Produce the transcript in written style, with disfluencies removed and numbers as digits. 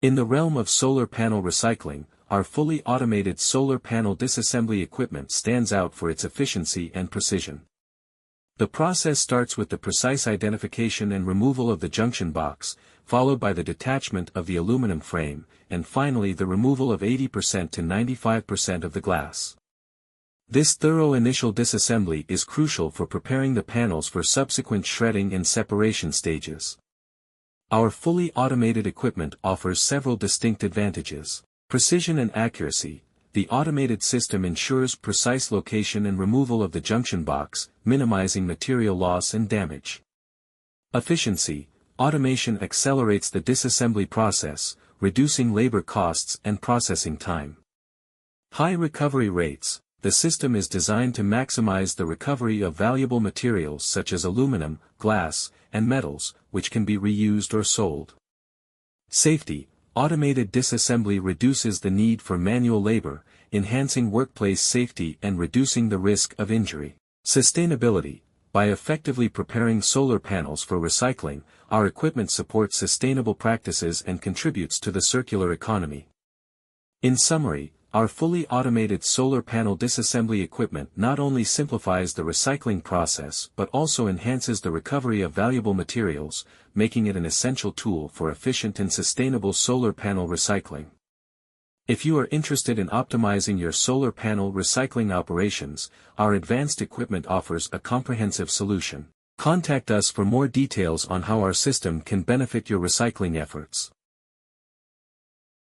In the realm of solar panel recycling, our fully automated solar panel disassembly equipment stands out for its efficiency and precision. The process starts with the precise identification and removal of the junction box, followed by the detachment of the aluminum frame, and finally the removal of 80% to 95% of the glass. This thorough initial disassembly is crucial for preparing the panels for subsequent shredding and separation stages. Our fully automated equipment offers several distinct advantages. Precision and accuracy. The automated system ensures precise location and removal of the junction box, minimizing material loss and damage. Efficiency. Automation accelerates the disassembly process, reducing labor costs and processing time. High recovery rates. The system is designed to maximize the recovery of valuable materials such as aluminum, glass, and metals, which can be reused or sold. Safety. Automated disassembly reduces the need for manual labor, enhancing workplace safety and reducing the risk of injury. Sustainability. By effectively preparing solar panels for recycling, our equipment supports sustainable practices and contributes to the circular economy. In summary, our fully automated solar panel disassembly equipment not only simplifies the recycling process but also enhances the recovery of valuable materials, making it an essential tool for efficient and sustainable solar panel recycling. If you are interested in optimizing your solar panel recycling operations, our advanced equipment offers a comprehensive solution. Contact us for more details on how our system can benefit your recycling efforts.